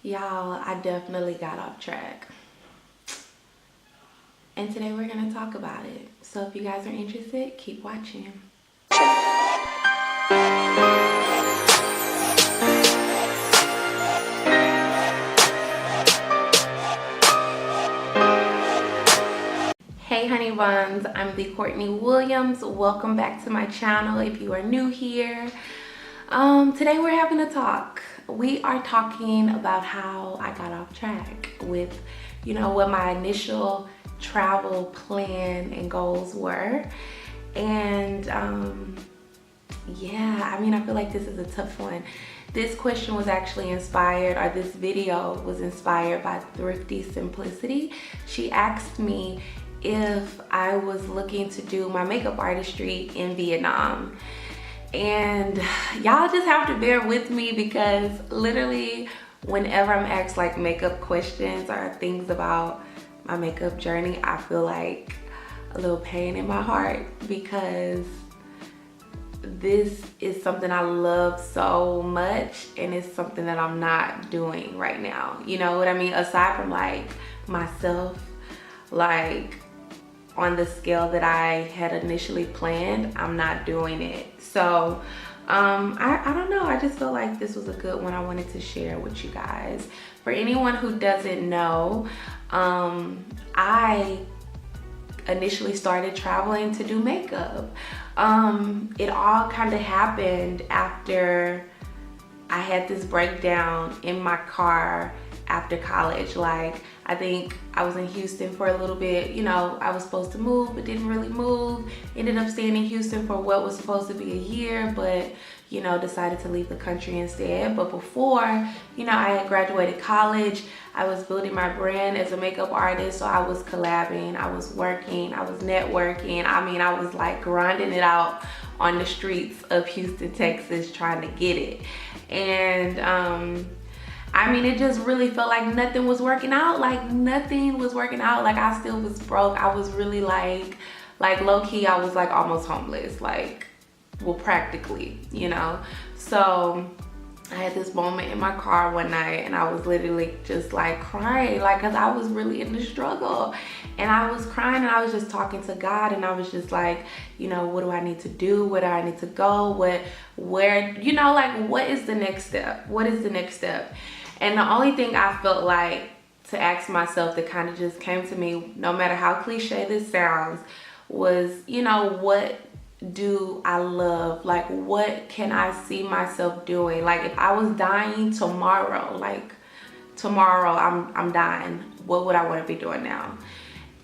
Y'all, I definitely got off track. And today we're gonna talk about it. So if you guys are interested, keep watching. Hey honey buns, I'm the Courtney Williams. Welcome back to my channel if you are new here. Today we're having a talk. We are talking about how I got off track with, what my initial travel plan and goals were. And yeah, I feel like this is a tough one. This question was actually inspired, or this video was inspired by Thrifty Simplicity. She asked me if I was looking to do my makeup artistry in Vietnam. And y'all just have to bear with me because literally whenever I'm asked like makeup questions or things about my makeup journey, I feel like a little pain in my heart because this is something I love so much and it's something that I'm not doing right now. You know what I mean? Aside from like myself, like on the scale that I had initially planned, I'm not doing it. So I don't know, I just felt like this was a good one I wanted to share with you guys. For anyone who doesn't know, I initially started traveling to do makeup. It all kind of happened after I had this breakdown in my car after college. Like, I think I was in Houston for a little bit. I was supposed to move but didn't really move. Ended up staying in Houston for what was supposed to be a year, but decided to leave the country instead. But before, I had graduated college, I was building my brand as a makeup artist. So I was collabing, I was working, I was networking. I was like grinding it out on the streets of Houston, Texas, trying to get it. And it just really felt like nothing was working out. Like nothing was working out. Like I still was broke. I was really like low-key, I was like almost homeless. Like, well, practically, So I had this moment in my car one night and I was literally just like crying, like, cause I was really in the struggle. And I was crying and I was just talking to God and I was just like, what do I need to do? Where do I need to go? Where, what is the next step? What is the next step? And the only thing I felt like to ask myself that kind of just came to me, no matter how cliche this sounds, was, what do I love? Like, what can I see myself doing? Like, if I was dying tomorrow, I'm dying, what would I want to be doing now?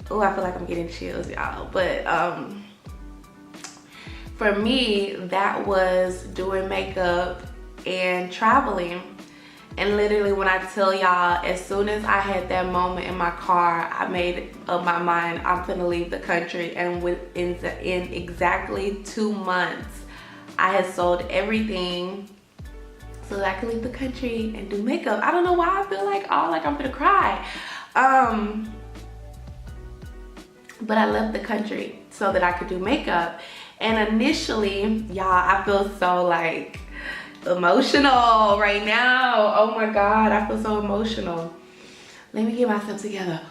Oh, I feel like I'm getting chills, y'all. But for me, that was doing makeup and traveling. And literally when I tell y'all, as soon as I had that moment in my car, I made up my mind, I'm gonna leave the country. And within exactly 2 months, I had sold everything so that I could leave the country and do makeup. I don't know why I feel like, I'm gonna cry. But I left the country so that I could do makeup. And initially, y'all, I feel so like emotional right now. Oh my God, I feel so emotional. Let me get myself together.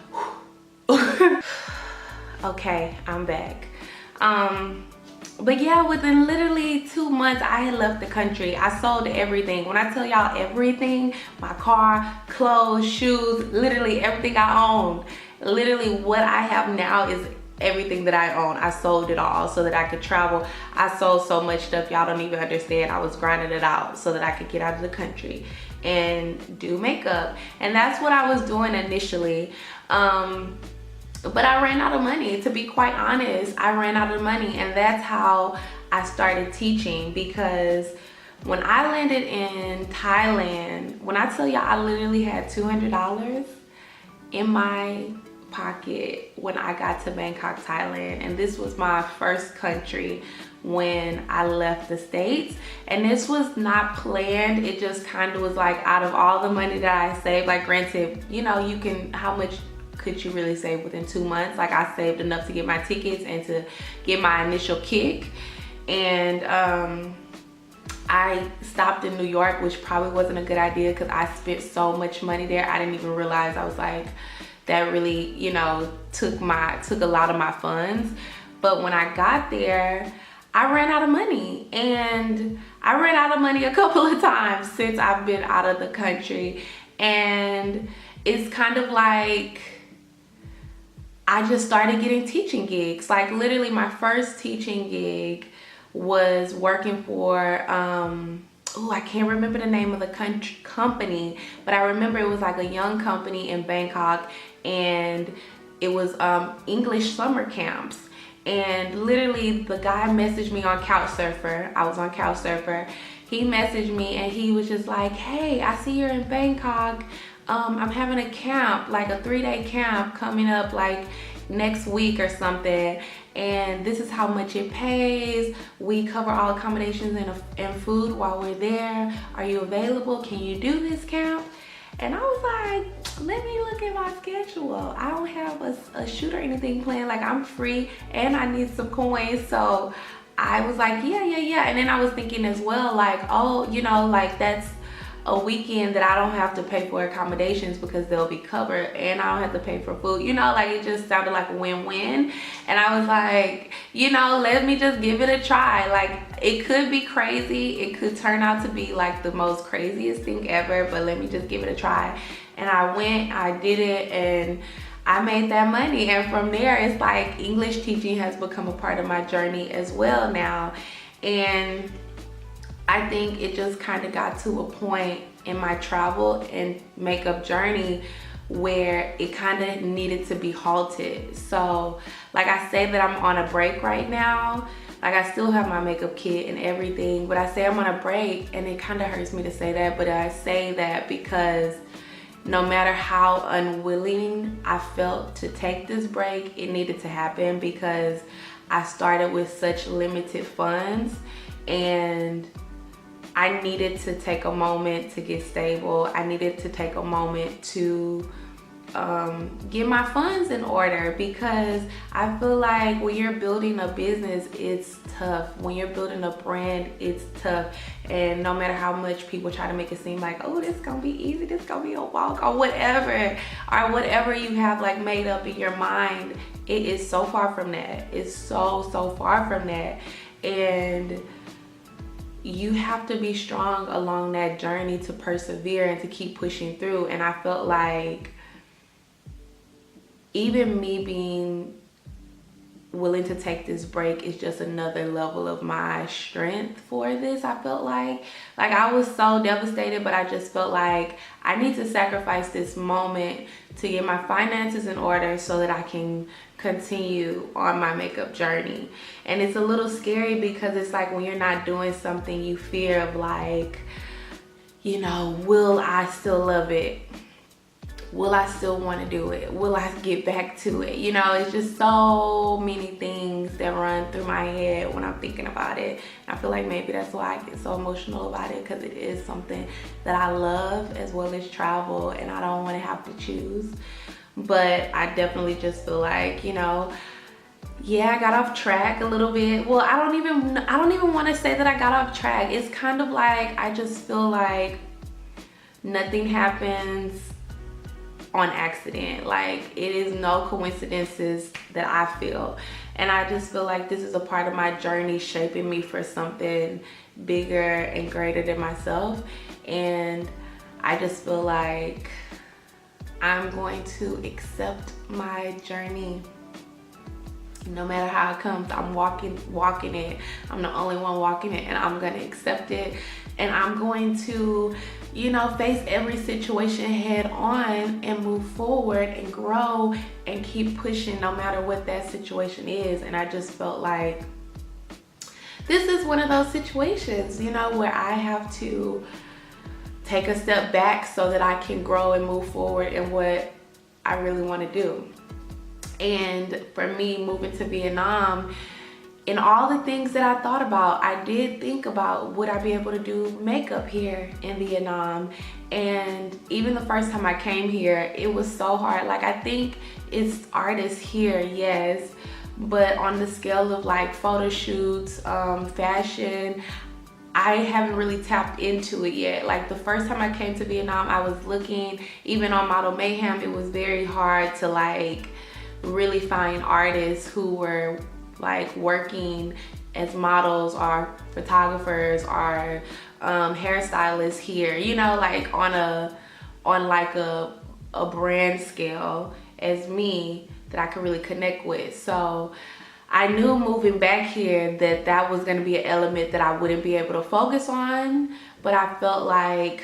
Okay, I'm back. But yeah, within literally 2 months, I had left the country. I sold everything. When I tell y'all everything, my car, clothes, shoes, literally everything I owned. Literally what I have now is everything that I own. I sold it all so that I could travel. I sold so much stuff y'all don't even understand. I was grinding it out so that I could get out of the country and do makeup. And that's what I was doing initially. But I ran out of money, to be quite honest. I ran out of money, and that's how I started teaching. Because when I landed in Thailand, when I tell y'all I literally had $200 in my pocket when I got to Bangkok, Thailand. And this was my first country when I left the States. And this was not planned. It just kind of was like out of all the money that I saved, like granted, you can, how much could you really save within 2 months? Like I saved enough to get my tickets and to get my initial kick. And I stopped in New York, which probably wasn't a good idea because I spent so much money there. I didn't even realize. I was like, that really, you know, took a lot of my funds. But when I got there, I ran out of money, and I ran out of money a couple of times since I've been out of the country. And it's kind of like I just started getting teaching gigs. Like literally my first teaching gig was working for, I can't remember the name of the company, but I remember it was like a young company in Bangkok, and it was English summer camps. And literally the guy messaged me on Couchsurfer. I was on Couchsurfer. He messaged me and he was just like, hey, I see you're in Bangkok. I'm having a camp, like a 3-day camp coming up like next week or something, and this is how much it pays. We cover all accommodations and food while we're there. Are you available? Can you do this camp? And I was like, let me look at my schedule. I don't have a shoot or anything planned. Like I'm free and I need some coins. So I was like, yeah. And then I was thinking as well, like, oh, you know, like that's a weekend that I don't have to pay for accommodations because they'll be covered, and I don't have to pay for food, you know, like it just sounded like a win-win. And I was like, you know, let me just give it a try. Like it could be crazy, it could turn out to be like the most craziest thing ever, but let me just give it a try. And I went, I did it, and I made that money. And from there, it's like English teaching has become a part of my journey as well now. And I think it just kind of got to a point in my travel and makeup journey where it kind of needed to be halted. So like I say that I'm on a break right now. Like I still have my makeup kit and everything, but I say I'm on a break, and it kind of hurts me to say that, but I say that because no matter how unwilling I felt to take this break, it needed to happen because I started with such limited funds, and I needed to take a moment to get stable. I needed to take a moment to get my funds in order, because I feel like when you're building a business, it's tough. When you're building a brand, it's tough. And no matter how much people try to make it seem like, oh, this is gonna be easy, this is gonna be a walk, or whatever you have like made up in your mind, it is so far from that. It's so far from that. And you have to be strong along that journey to persevere and to keep pushing through. And I felt like even me being willing to take this break is just another level of my strength for this. I felt like I was so devastated, but I just felt like I need to sacrifice this moment to get my finances in order so that I can continue on my makeup journey. And it's a little scary because it's like when you're not doing something, you fear of like, you know, will I still love it? Will I still want to do it? Will I get back to it? You know, it's just so many things that run through my head when I'm thinking about it. And I feel like maybe that's why I get so emotional about it, because it is something that I love as well as travel, and I don't want to have to choose. But I definitely just feel like, you know, yeah, I got off track a little bit. Well, I don't even want to say that I got off track. It's kind of like I just feel like nothing happens on accident. Like it is no coincidences that I feel. And I just feel like this is a part of my journey shaping me for something bigger and greater than myself. And I just feel like I'm going to accept my journey. No matter how it comes, I'm walking it. I'm the only one walking it, and I'm gonna accept it. And I'm going to, you know, face every situation head on and move forward and grow and keep pushing no matter what that situation is. And I just felt like this is one of those situations, you know, where I have to take a step back so that I can grow and move forward in what I really want to do. And for me, moving to Vietnam, in all the things that I thought about, I did think about, would I be able to do makeup here in Vietnam? And even the first time I came here, it was so hard. Like, I think it's artists here, yes, but on the scale of like photo shoots, fashion, I haven't really tapped into it yet. Like the first time I came to Vietnam, I was looking, even on Model Mayhem, it was very hard to like really find artists who were like working as models or photographers or hairstylists here, you know, like on like a brand scale as me that I could really connect with. So I knew moving back here that that was going to be an element that I wouldn't be able to focus on, but I felt like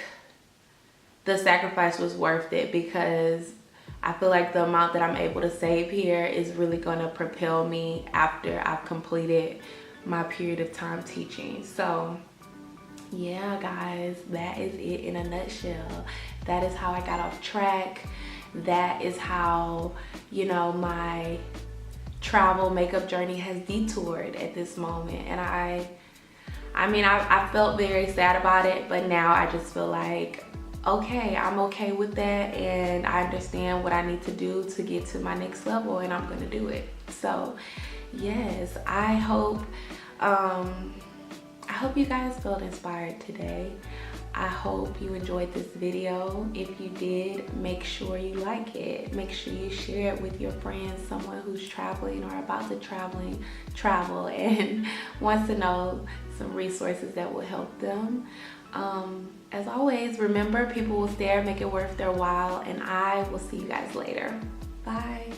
the sacrifice was worth it because I feel like the amount that I'm able to save here is really going to propel me after I've completed my period of time teaching. So yeah, guys, that is it in a nutshell. That is how I got off track. That is how, you know, my travel makeup journey has detoured at this moment. And I mean, I felt very sad about it, but now I just feel like, okay, I'm okay with that, and I understand what I need to do to get to my next level, and I'm gonna do it. So yes, I hope you guys felt inspired today. I hope you enjoyed this video. If you did, make sure you like it. Make sure you share it with your friends, someone who's traveling or about to travel and wants to know some resources that will help them. As always, remember, people will stare, make it worth their while, and I will see you guys later. Bye.